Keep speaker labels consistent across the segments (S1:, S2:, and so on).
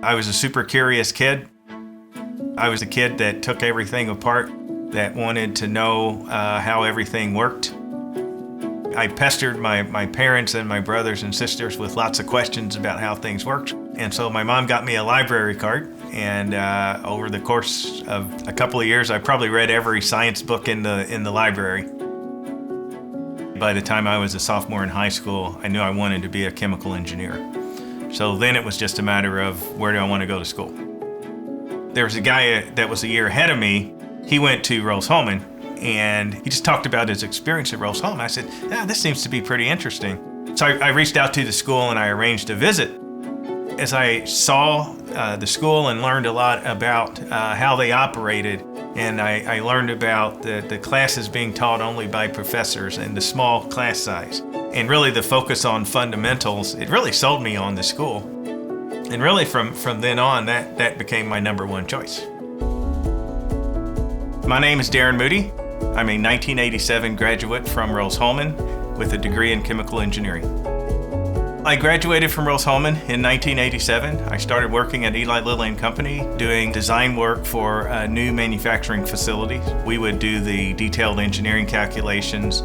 S1: I was a super curious kid. I was a kid that took everything apart, that wanted to know how everything worked. I pestered my parents and my brothers and sisters with lots of questions about how things worked. And so my mom got me a library card. And over the course of a couple of years, I probably read every science book in the library. By the time I was a sophomore in high school, I knew I wanted to be a chemical engineer. So then it was just a matter of where do I want to go to school. There was a guy that was a year ahead of me. He went to Rose-Hulman, and he just talked about his experience at Rose-Hulman. I said, this seems to be pretty interesting. So I reached out to the school and I arranged a visit. As I saw the school and learned a lot about how they operated, and I learned about the classes being taught only by professors and the small class size, and really the focus on fundamentals, it really sold me on the school. And really from then on, that became my number one choice. My name is Darin Moody. I'm a 1987 graduate from Rose-Hulman with a degree in chemical engineering. I graduated from Rose-Hulman in 1987. I started working at Eli Lilly and Company doing design work for new manufacturing facilities. We would do the detailed engineering calculations.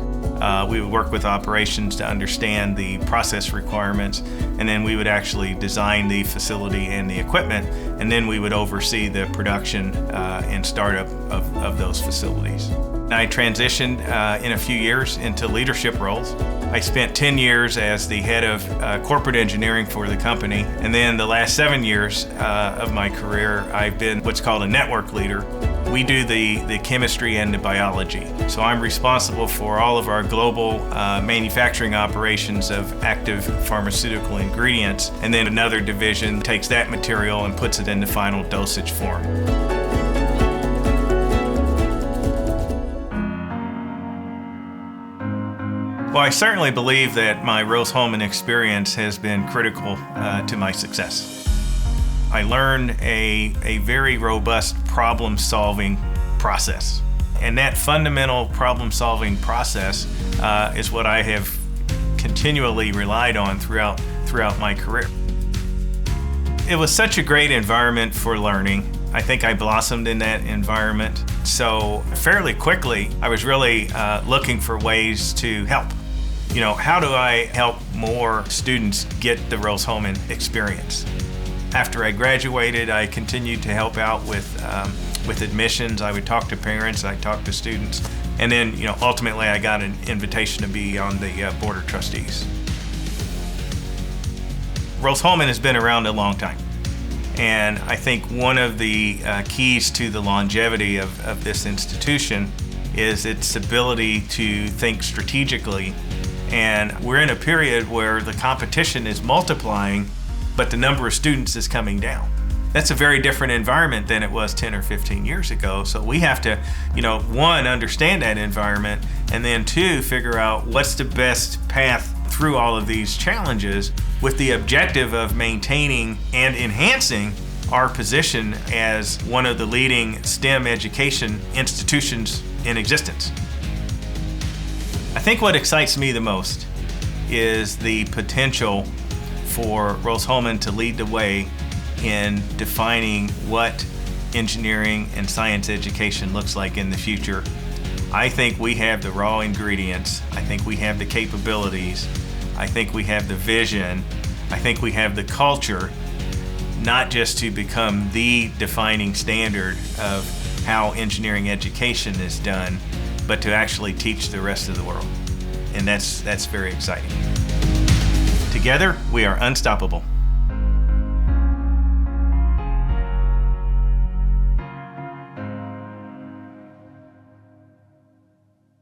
S1: We would work with operations to understand the process requirements, and then we would actually design the facility and the equipment, and then we would oversee the production and startup of those facilities. I transitioned in a few years into leadership roles. I spent 10 years as the head of corporate engineering for the company, and then the last 7 years of my career, I've been what's called a network leader. We do the chemistry and the biology. So I'm responsible for all of our global manufacturing operations of active pharmaceutical ingredients, and then another division takes that material and puts it into final dosage form. Well, I certainly believe that my Rose-Hulman experience has been critical to my success. I learned a very robust problem-solving process. And that fundamental problem-solving process is what I have continually relied on throughout my career. It was such a great environment for learning. I think I blossomed in that environment. So fairly quickly, I was really looking for ways to help. How do I help more students get the Rose-Hulman experience? After I graduated, I continued to help out with admissions. I would talk to parents, I'd talk to students, and then ultimately I got an invitation to be on the board of trustees. Rose-Hulman has been around a long time, and I think one of the keys to the longevity of this institution is its ability to think strategically. And we're in a period where the competition is multiplying, but the number of students is coming down. That's a very different environment than it was 10 or 15 years ago. So we have to, one, understand that environment, and then two, figure out what's the best path through all of these challenges with the objective of maintaining and enhancing our position as one of the leading STEM education institutions in existence. I think what excites me the most is the potential for Rose-Hulman to lead the way in defining what engineering and science education looks like in the future. I think we have the raw ingredients. I think we have the capabilities. I think we have the vision. I think we have the culture, not just to become the defining standard of how engineering education is done, but to actually teach the rest of the world. And that's very exciting. Together, we are unstoppable.